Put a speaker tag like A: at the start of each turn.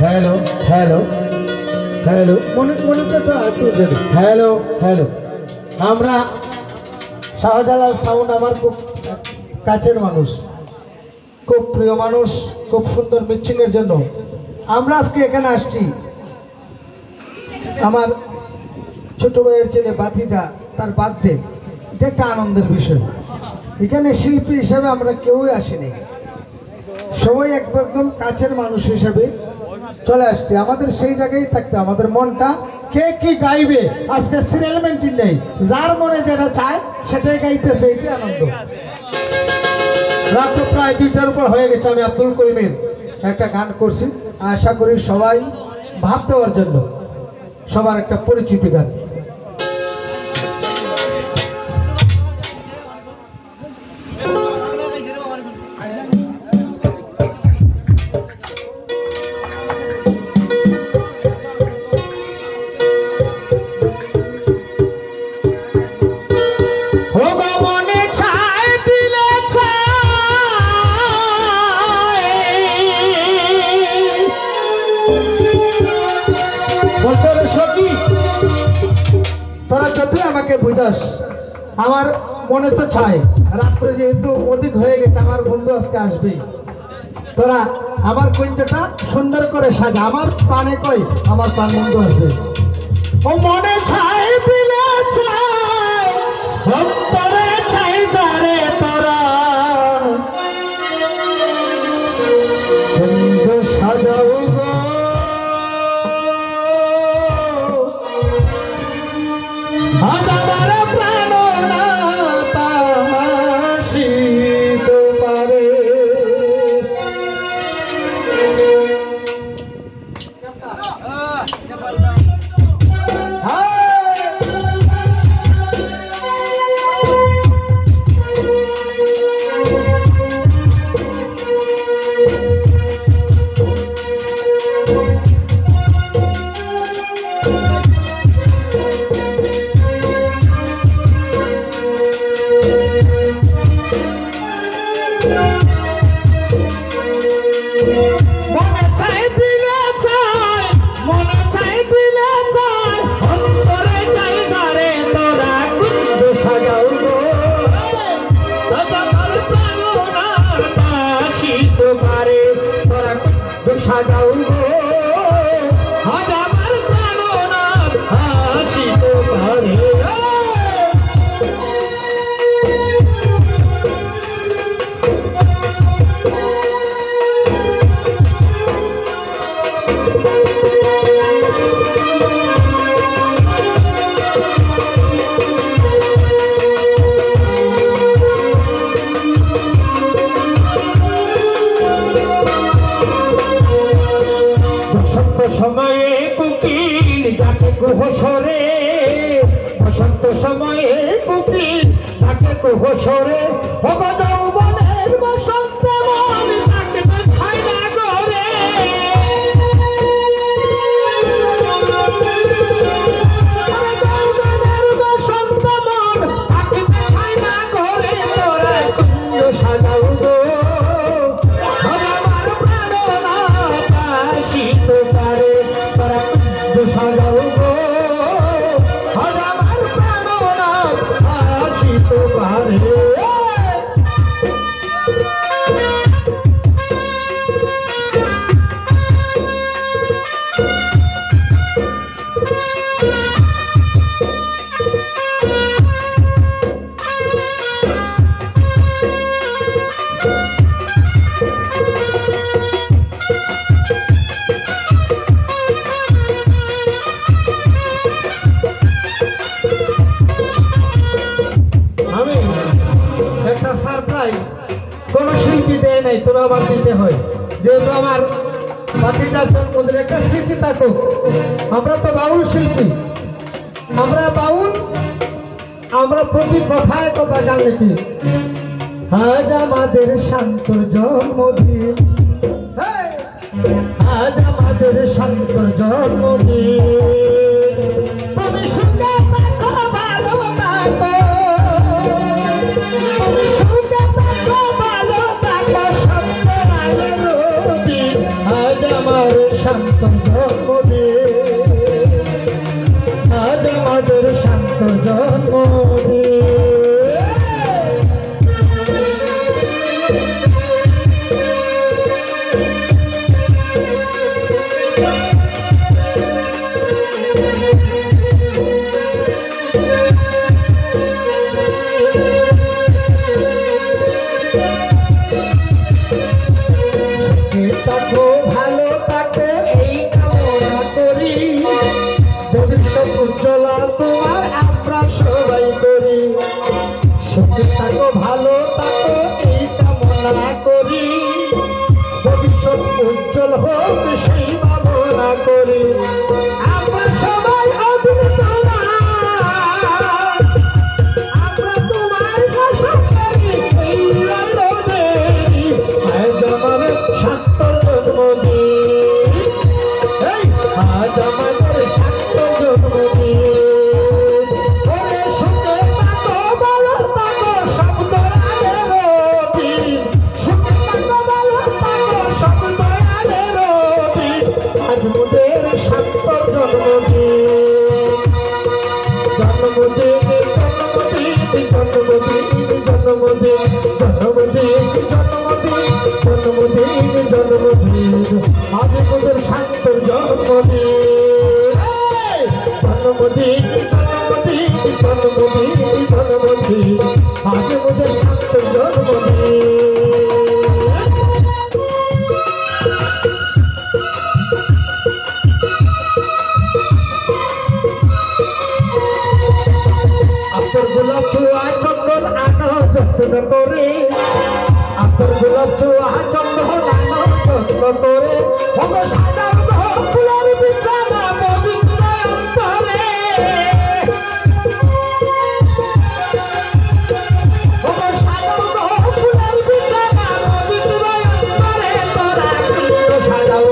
A: Hello hello hello মনিটরটা তো একটু দেবে। হ্যালো হ্যালো, আমরা শাহজালাল সাউন্ড আমার খুব কাছের মানুষ, খুব প্রিয় মানুষ, খুব সুন্দর মিক্সিংয়ের জন্য আমরা আজকে এখানে আসছি। আমার ছোট ভাইয়ের ছেলে বাতিজা, তার বার্থডে, এটা একটা আনন্দের বিষয়। এখানে শিল্পী হিসাবে আমরা কেউই আসিনি, সবাই একদম কাছের মানুষ হিসাবে চলে আসছে। আমাদের সেই জায়গায় থাকতে আমাদের মনটা কে কি গাইবে আজকে সিরিয়াল মেন্টেন নেই, যার মনে যেটা চায় সেটাই গাইতেছে, এটাই আনন্দ। রাত প্রায় 2টার উপর হয়ে গেছে, আমি আব্দুল করিমের একটা গান করছি, আশা করি সবাই ভাব দেওয়ার জন্য, সবার একটা পরিচিতি গান। তোরা যতই আমাকে বুঝাস, আমার মনে তো চায় রাত্রে যেহেতু অধিক হয়ে গেছে, আমার বন্ধু আজকে আসবেই, তোরা আমার কুঞ্জটা সুন্দর করে সাজা। আমার প্রাণে কই আমার প্রাণ বন্ধু আসবে। ও মনে চায় দিলে চায় অন্তরে চাই যারে তোরা কুঞ্জ সাজাও গো, আজ আমার প্রাণনাথ আসিতে পারে। সাজাও গো, আজ আমার প্রাণনাথ আসিতে পারে। সময়ে কুকিল ডাকে কুহসরে, বসন্ত সময়ে কুকিল ডাকে কুহসরে, যৌবনের বসন্ত মন ডাকবে ছাইলা করে। যৌবনের বসন্ত মন ডাকবে ছাইলা করে, তোরা কুঞ্জ সাজাও গো, আমার প্রাণনাথ আসিতে পারে। সাজাও গো, আজ আমার প্রাণনাথ আসিতে পারে। কোন শিল্পী দেয় নাই, তোরা আবার দিতে হয়, যেহেতু আমার বাতিজার জন্মদিন একটা স্মৃতি থাকুক। আমরা তো বাউল শিল্পী, আমরা বাউল, আমরা প্রতি কথায় কথা জানলে কি, আজ আমাদের শান্তর জন্মদিন, আজ আমাদের শান্তর জন্মদিন, তুমি সুন্দর থাকো, ভালো থাকো, তুমি সুন্দর থাকো, ভালো থাকো, শান্তর আলোর দিন, আজ আমার আমার শান্ত জন্মদিন, আজ আমাদের শান্ত জন্মদিন। থাকো ভালো থাকো এই কামনা করি, ভবিষ্যৎ উজ্জ্বলা তোমার আমরা সবাই করি। সুখে থাকো ভালো থাকো এই কামনা করি, ভবিষ্যৎ উজ্জ্বল হোক সেই ভাবনা করি। আমরা সবাই অভিনেতা, আমরা তোমার শাসন করি, এই রইলো দেরি আজ আমার শান্ত জন্মদিন, আজ আমাদের শান্ত জন্মদিন। ওরে সুখে থাকো ভালো থাকো সব দয়ালের দিন, সুখে থাকো ভালো থাকো সব দয়ালের দিন, আজ মোদের শান্ত জন্মদিন। জন্মদিন জন্মদিন জন্মদিন জন্মদিন জন্মদিন জন্মদিন জন্মদিন জন্মদিন, আজ মোদের শান্ত জন্মদিন। জন্মদিন জন্মদিন জন্মদিন জন্মদিন, আজ মোদের শান্ত জন্মদিন। আপনার গোলাপ ছোঁয়া চন্দন আনো যত্ন করে, আপনার গোলাপ ছোঁয়া চন্দন আনো যত্ন করে, সাদা ফুলের বিছানা পবিত্র অন্তরে, সাদা ফুলের বিছানা পবিত্র অন্তরে, তোরা সাজাও